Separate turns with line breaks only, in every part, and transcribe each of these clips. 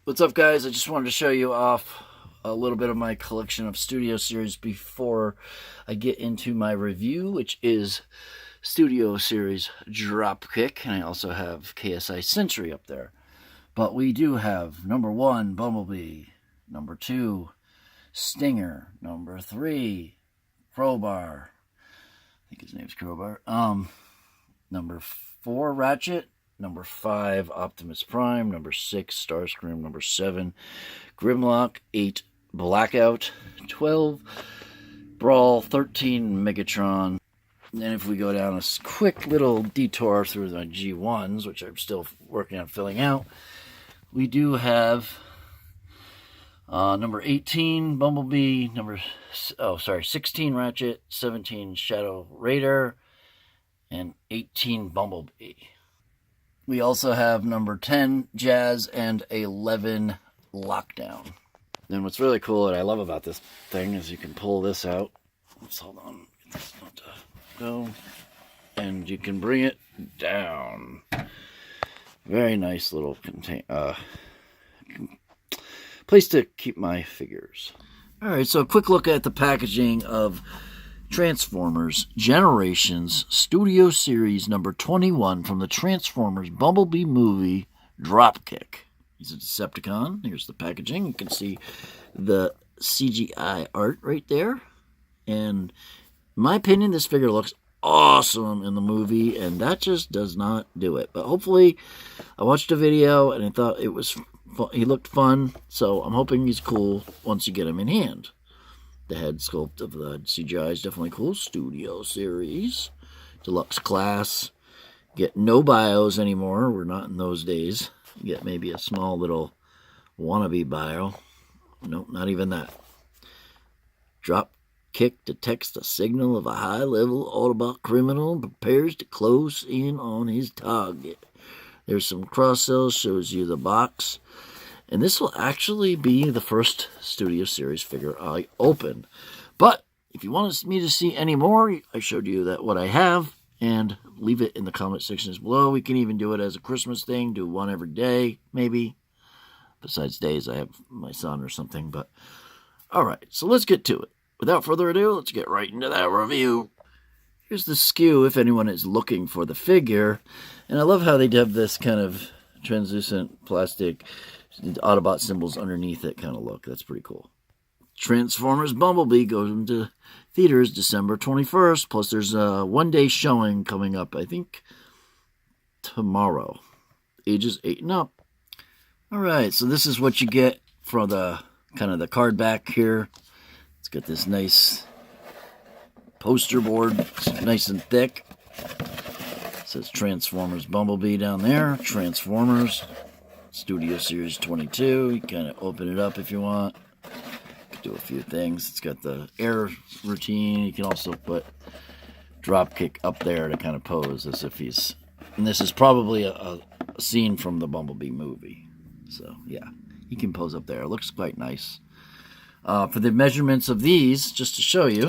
What's up, guys? I just wanted to show you off a little bit of my collection of Studio Series before I get into my review, which is Studio Series Dropkick, and I also have KSI Sentry up there. But we do have number 1, Bumblebee, number 2, Stinger, number 3, Crowbar. I think his name's Crowbar. Number 4, Ratchet. Number 5, Optimus Prime. Number 6, Starscream. Number 7, Grimlock. 8, Blackout. 12, Brawl. 13, Megatron. And then if we go down a quick little detour through the G1s, which I'm still working on filling out, we do have number 18, Bumblebee. 16, Ratchet. 17, Shadow Raider. And 18, Bumblebee. We also have number 10, Jazz, and 11, Lockdown. And what's really cool that I love about this thing is you can pull this out. Let's hold on. Get this not to go. And you can bring it down. Very nice little place to keep my figures. Alright, so a quick look at the packaging of Transformers Generations Studio Series number 21 from the Transformers Bumblebee movie Dropkick. He's a Decepticon. Here's the packaging. You can see the CGI art right there. And in my opinion, this figure looks awesome in the movie, and that just does not do it. But hopefully, I watched a video and I thought it was he looked fun, so I'm hoping he's cool once you get him in hand. The head sculpt of the CGI is definitely cool. Studio Series. Deluxe class. Get no bios anymore. We're not in those days. Get maybe a small little wannabe bio. Nope, not even that. Dropkick detects the signal of a high-level Autobot criminal and prepares to close in on his target. There's some cross-sells, shows you the box. And this will actually be the first Studio Series figure I open. But if you want me to see any more, I showed you that what I have. And leave it in the comment sections below. We can even do it as a Christmas thing. Do one every day, maybe. Besides days, I have my son or something. But alright, so let's get to it. Without further ado, let's get right into that review. Here's the SKU if anyone is looking for the figure. And I love how they have this kind of translucent plastic Autobot symbols underneath it kind of look. That's pretty cool. Transformers Bumblebee goes into theaters December 21st. Plus, there's a one-day showing coming up, I think, tomorrow. Ages 8 and up. All right, so this is what you get for the kind of the card back here. It's got this nice poster board. It's nice and thick. It says Transformers Bumblebee down there. Transformers Studio Series 22. You kind of open it up if you want. You can do a few things. It's got the air routine. You can also put Dropkick up there to kind of pose as if he's... And this is probably a scene from the Bumblebee movie. So, yeah. He can pose up there. It looks quite nice. For the measurements of these, just to show you...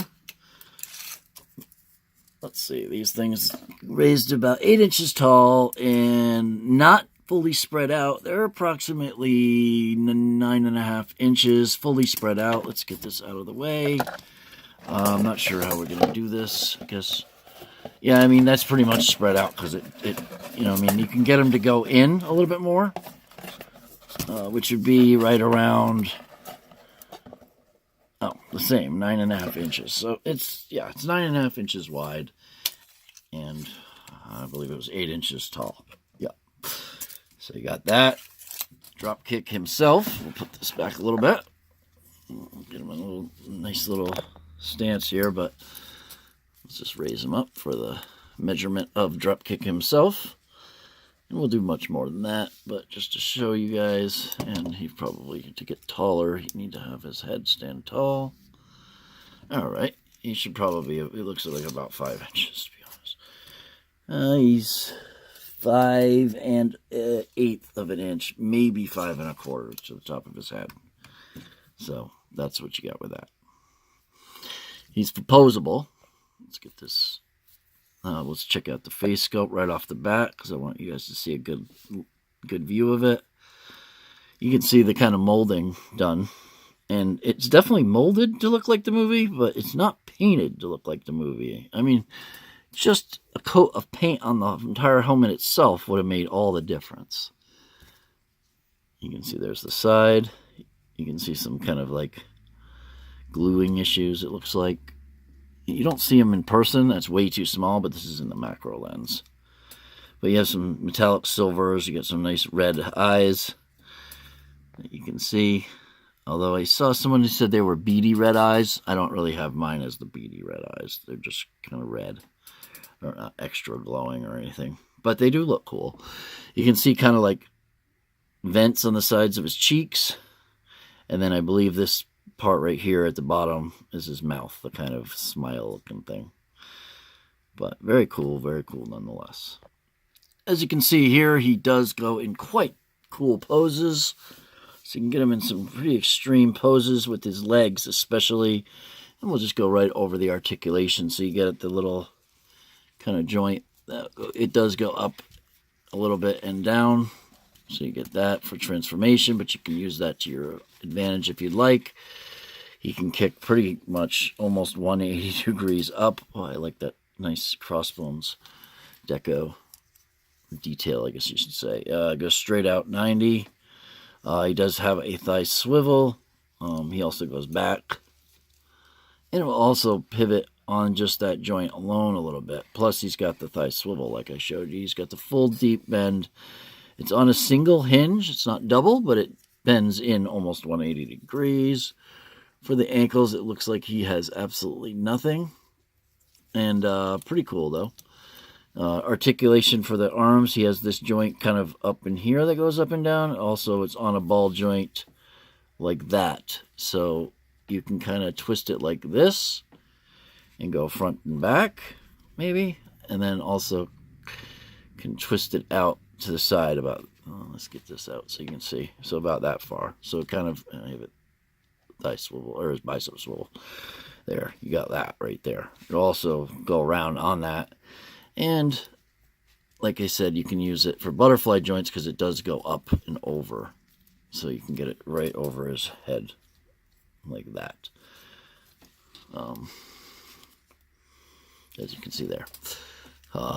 Let's see. These things raised about 8 inches tall and not fully spread out. They're approximately 9.5 inches fully spread out. Let's get this out of the way. I'm not sure how we're going to do this. I guess, yeah, I mean, that's pretty much spread out because you know, I mean, you can get them to go in a little bit more, which would be right around, the same, 9.5 inches. So it's 9.5 inches wide, and I believe it was 8 inches tall. Yeah. So you got that. Dropkick himself. We'll put this back a little bit. Get him a nice little stance here, but let's just raise him up for the measurement of Dropkick himself. And we'll do much more than that, but just to show you guys, and he probably, to get taller, you need to have his head stand tall. Alright, he should probably, he looks like about 5 inches, to be honest. He's 5 1/8 of an inch, maybe 5 1/4 to the top of his head. So that's what you got with that. He's posable. Let's get this. Let's check out the face sculpt right off the bat because I want you guys to see a good view of it. You can see the kind of molding done. And it's definitely molded to look like the movie, but it's not painted to look like the movie. I mean, just a coat of paint on the entire helmet itself would have made all the difference. You can see there's the side. You can see some kind of like gluing issues, it looks like. You don't see them in person. That's way too small, but this is in the macro lens. But you have some metallic silvers. You get some nice red eyes that you can see. Although I saw someone who said they were beady red eyes. I don't really have mine as the beady red eyes. They're just kind of red. They're not extra glowing or anything. But they do look cool. You can see kind of like vents on the sides of his cheeks. And then I believe this part right here at the bottom is his mouth, the kind of smile looking thing. But very cool nonetheless. As you can see here, he does go in quite cool poses. So you can get him in some pretty extreme poses with his legs especially. And we'll just go right over the articulation so you get the little kind of joint. It does go up a little bit and down. So you get that for transformation, but you can use that to your advantage if you'd like. He can kick pretty much almost 180 degrees up. Oh, I like that nice crossbones deco detail, I guess you should say. Goes straight out 90. He does have a thigh swivel. He also goes back. And it will also pivot on just that joint alone a little bit. Plus, he's got the thigh swivel, like I showed you. He's got the full deep bend. It's on a single hinge. It's not double, but it bends in almost 180 degrees. For the ankles, it looks like he has absolutely nothing. And pretty cool, though. Articulation for the arms, he has this joint kind of up in here that goes up and down. Also, it's on a ball joint like that. So you can kind of twist it like this and go front and back, maybe. And then also can twist it out to the side about, let's get this out so you can see. So about that far. So kind of, I have it thigh swivel, or his bicep swivel. There, you got that right there. It'll also go around on that. And like I said, you can use it for butterfly joints because it does go up and over. So you can get it right over his head like that. As you can see there.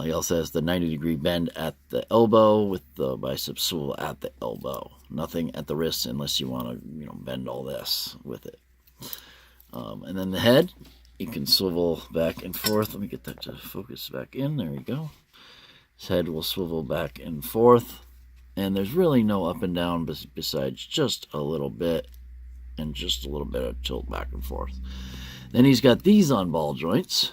He also has the 90-degree bend at the elbow with the bicep swivel at the elbow. Nothing at the wrist unless you want to, bend all this with it. And then the head, you can swivel back and forth. Let me get that to focus back in. There you go. His head will swivel back and forth. And there's really no up and down besides just a little bit and just a little bit of tilt back and forth. Then he's got these on ball joints.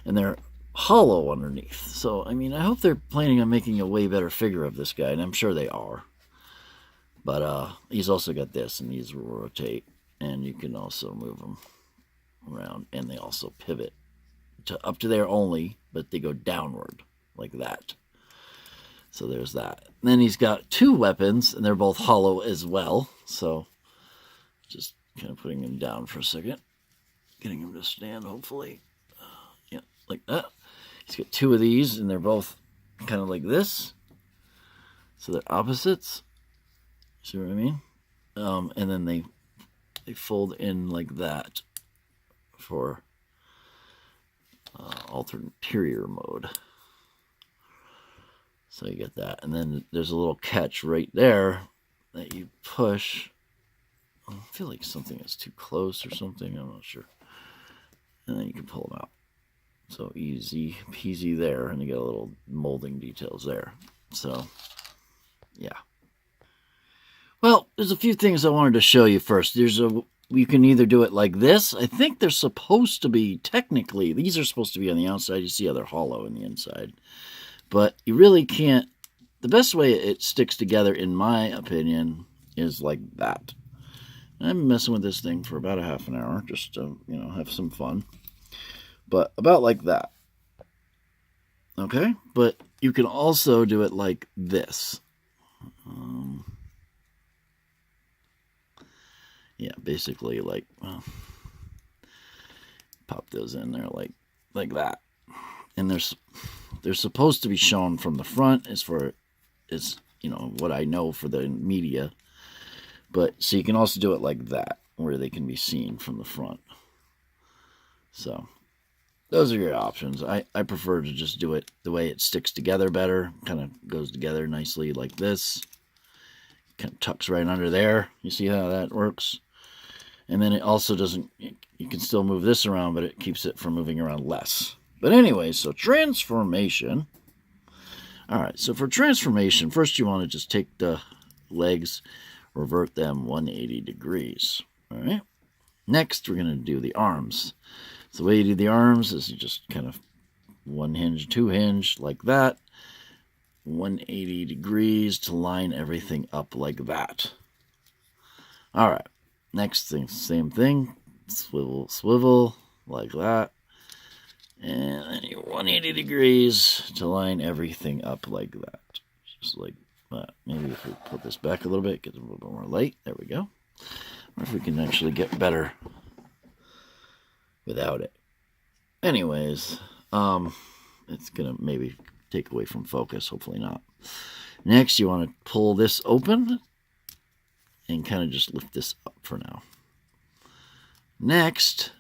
And they're hollow underneath. So, I hope they're planning on making a way better figure of this guy. And I'm sure they are. But he's also got this. And these will rotate. And you can also move them around, and they also pivot to up to there only, but they go downward like that. So there's that. And then he's got two weapons, and they're both hollow as well. So just kind of putting him down for a second, getting him to stand, hopefully. Yeah, like that. He's got two of these, and they're both kind of like this. So they're opposites. See what I mean? And then they fold in like that for ulterior mode. So you get that. And then there's a little catch right there that you push. I feel like something is too close or something. I'm not sure. And then you can pull them out. So easy peasy there. And you get a little molding details there. So, yeah. Well, there's a few things I wanted to show you first. You can either do it like this. I think they're supposed to be, technically, these are supposed to be on the outside. You see how they're hollow in the inside. But you really can't, the best way it sticks together, in my opinion, is like that. And I've been messing with this thing for about a half an hour, just to, have some fun. But about like that. Okay? But you can also do it like this. Yeah, basically like, pop those in there like that. And they're supposed to be shown from the front as far as you know, what I know for the media. But so you can also do it like that, where they can be seen from the front. So those are your options. I prefer to just do it the way it sticks together better. Kind of goes together nicely like this. Kind of tucks right under there. You see how that works? And then it also doesn't, you can still move this around, but it keeps it from moving around less. But anyway, so transformation. All right, so for transformation, first you want to just take the legs, revert them 180 degrees. All right. Next, we're going to do the arms. So the way you do the arms is you just kind of one hinge, two hinge, like that. 180 degrees to line everything up like that. All right. Next thing, same thing. Swivel, swivel, like that. And then you 180 degrees to line everything up like that. Just like that. Maybe if we put this back a little bit, get a little bit more light. There we go. Or if we can actually get better without it. Anyways, it's going to maybe take away from focus. Hopefully not. Next, you want to pull this open and kind of just lift this up for now. Next,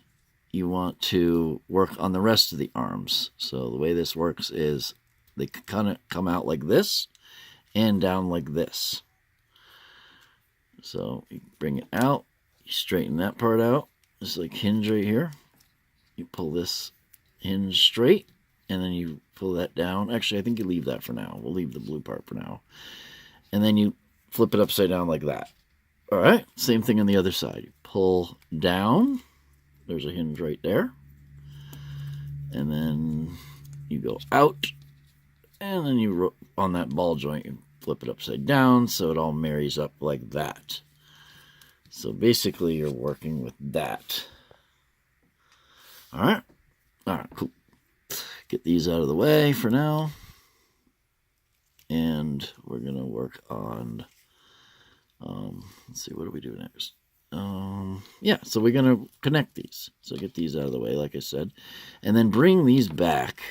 you want to work on the rest of the arms. So the way this works is they kind of come out like this and down like this. So you bring it out, you straighten that part out. Just like hinge right here. You pull this hinge straight, and then you pull that down. Actually, I think you leave that for now. We'll leave the blue part for now. And then you flip it upside down like that. All right, same thing on the other side. You pull down. There's a hinge right there. And then you go out. And then you, on that ball joint, you flip it upside down so it all marries up like that. So basically, you're working with that. All right, cool. Get these out of the way for now. And we're going to work on, let's see, what do we do next? Yeah, so we're going to connect these. So get these out of the way, like I said. And then bring these back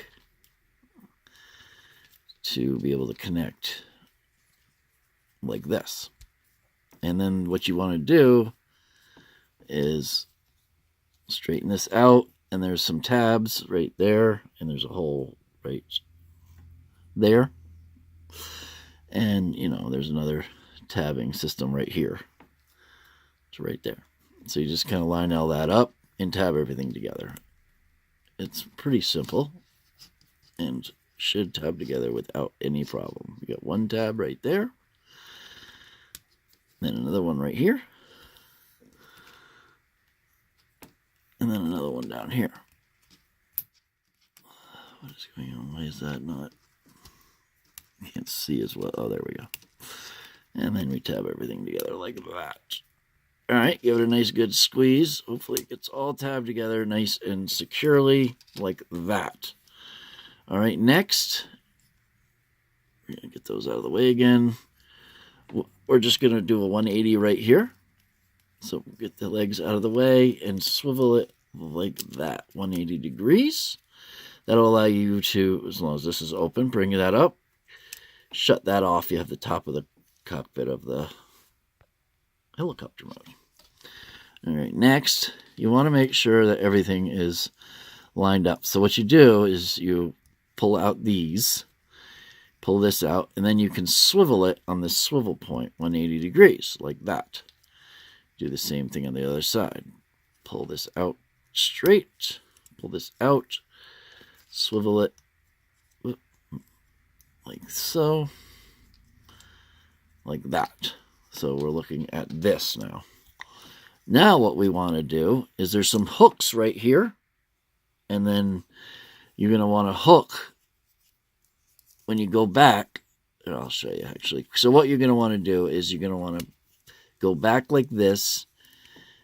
to be able to connect like this. And then what you want to do is straighten this out. And there's some tabs right there. And there's a hole right there. And, you know, there's another tabbing system right here. It's right there. So you just kind of line all that up and tab everything together. It's pretty simple and should tab together without any problem. You got one tab right there. Then another one right here. And then another one down here. What is going on? Why is that not? I can't see as well. Oh, there we go. And then we tab everything together like that. All right, give it a nice good squeeze. Hopefully it gets all tabbed together nice and securely like that. All right, next, we're going to get those out of the way again. We're just going to do a 180 right here. So get the legs out of the way and swivel it like that, 180 degrees. That'll allow you to, as long as this is open, bring that up. Shut that off. You have the top of the cockpit of the helicopter mode. All right, next, you want to make sure that everything is lined up. So what you do is you pull out these, pull this out, and then you can swivel it on this swivel point, 180 degrees, like that. Do the same thing on the other side. Pull this out straight, pull this out, swivel it like so, like that. So we're looking at this now. Now what we want to do is there's some hooks right here, and then you're going to want to hook when you go back, and I'll show you actually. So what you're going to want to do is you're going to want to go back like this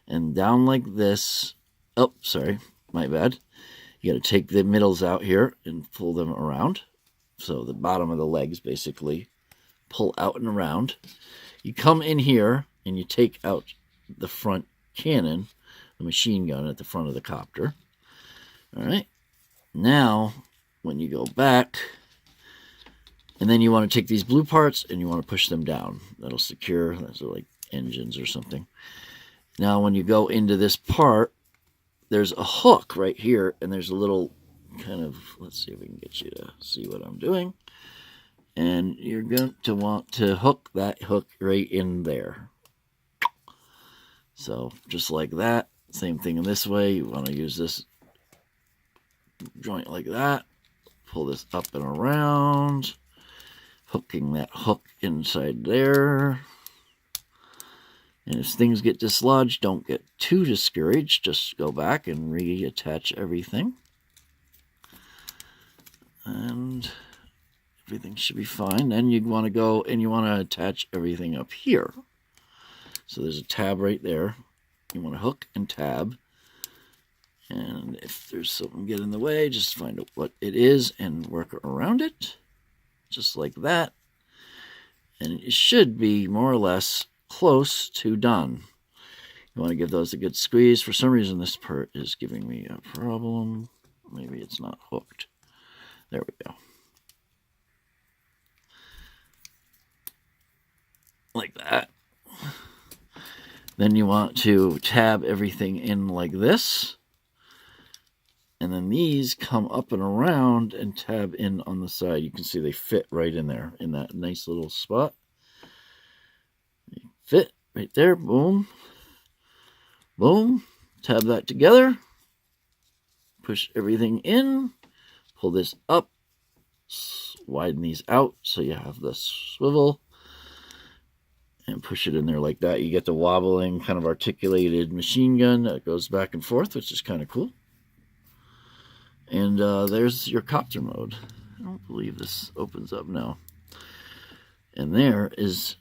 and down like this. Oh, sorry, my bad. You got to take the middles out here and pull them around. So the bottom of the legs basically pull out and around. You come in here and you take out the front cannon, the machine gun at the front of the copter. All right. Now, when you go back, And then you want to take these blue parts and you want to push them down. That'll secure. Those are like engines or something. Now when you go into this part, there's a hook right here, and there's a little kind of, let's see if we can get you to see what I'm doing. And you're going to want to hook that hook right in there. So just like that. Same thing in this way. You want to use this joint like that. Pull this up and around. Hooking that hook inside there. And if things get dislodged, don't get too discouraged. Just go back and reattach everything. And everything should be fine. Then you'd want to go and you want to attach everything up here. So there's a tab right there. You want to hook and tab. And if there's something get in the way, just find out what it is and work around it. Just like that. And it should be more or less close to done. You want to give those a good squeeze. For some reason this part is giving me a problem. Maybe it's not hooked. There we go. Like that. Then you want to tab everything in like this. And then these come up and around and tab in on the side. You can see they fit right in there in that nice little spot. They fit right there. Boom. Boom. Tab that together. Push everything in. Pull this up. Widen these out so you have the swivel. And push it in there like that. You get the wobbling, kind of articulated machine gun that goes back and forth, which is kind of cool. And there's your copter mode. I don't believe this opens up now. And there is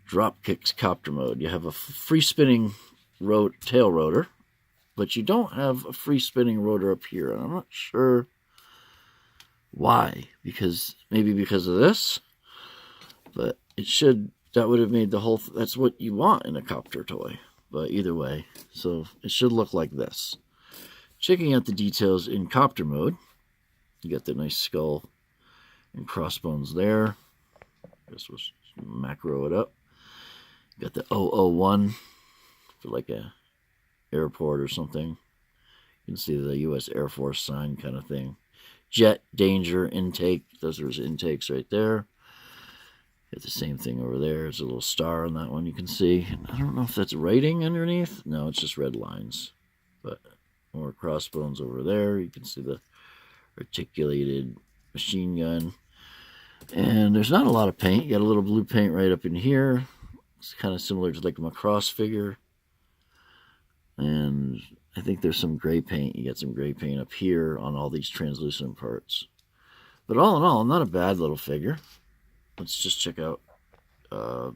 Dropkick's copter mode. You have a free spinning tail rotor, but you don't have a free spinning rotor up here. And I'm not sure why. Maybe because of this. But it should, that would have made the whole, that's what you want in a copter toy. But either way, so it should look like this. Checking out the details in copter mode, you got the nice skull and crossbones there. I guess we'll macro it up. You got the 001 for like a airport or something. You can see the U.S. Air Force sign kind of thing. Jet, danger, intake. Those are his intakes right there. Got the same thing over there. There's a little star on that one you can see. I don't know if that's writing underneath. No, it's just red lines. But more crossbones over there. You can see the articulated machine gun. And there's not a lot of paint. You got a little blue paint right up in here. It's kind of similar to like a Macross figure. And I think there's some gray paint. You got some gray paint up here on all these translucent parts. But all in all, not a bad little figure. Let's just check out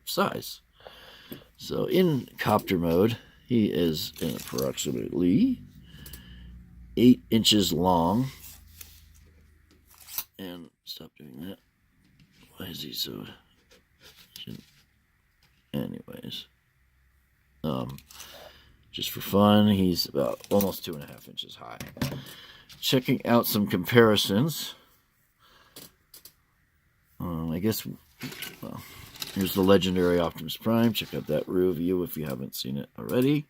size. So in copter mode, he is approximately 8 inches long. And stop doing that. Why is he so... Anyways. Just for fun, he's about almost 2.5 inches high. Checking out some comparisons. I guess, well, here's the legendary Optimus Prime. Check out that review if you haven't seen it already.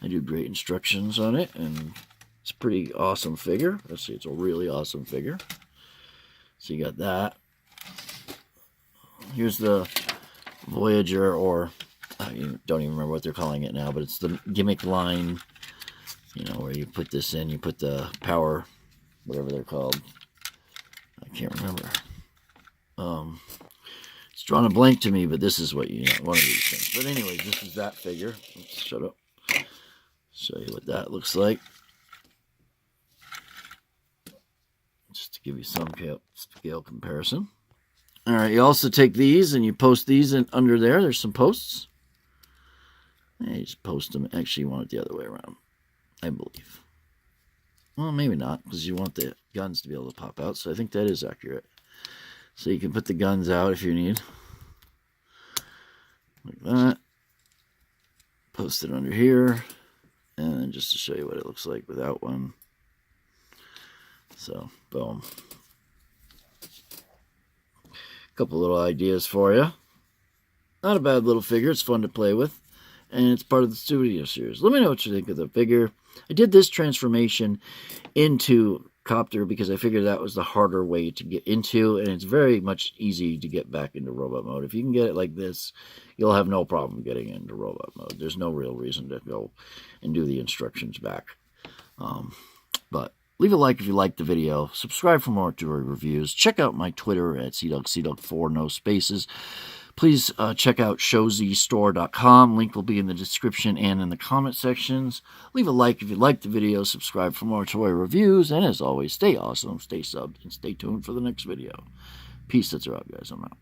I do great instructions on it, and it's a pretty awesome figure. Let's see, it's a really awesome figure. So you got that. Here's the Voyager, or I don't even remember what they're calling it now, but it's the gimmick line, you know, where you put this in, you put the power, whatever they're called. I can't remember. It's drawn a blank to me, but this is what you know, one of these things. But anyways, this is that figure. Let's shut up. Show you what that looks like. Just to give you some scale comparison. All right, you also take these and you post these in under there. There's some posts. And you just post them. Actually, you want it the other way around, I believe. Well, maybe not, because you want the guns to be able to pop out. So I think that is accurate. So you can put the guns out if you need. Like that. Post it under here. And then just to show you what it looks like without one. So, boom. couple little ideas for you. Not a bad little figure. It's fun to play with. And it's part of the Studio Series. Let me know what you think of the figure. I did this transformation into Copter because I figured that was the harder way to get into, and it's very much easy to get back into robot mode. If you can get it like this, you'll have no problem getting into robot mode. There's no real reason to go and do the instructions back. But leave a like if you liked the video. Subscribe for more toy reviews. Check out my Twitter at Cdog Cdog 4 no spaces. Please check out showzstore.com. Link will be in the description and in the comment sections. Leave a like if you liked the video. Subscribe for more toy reviews. And as always, stay awesome, stay subbed, and stay tuned for the next video. Peace. That's a wrap, guys. I'm out.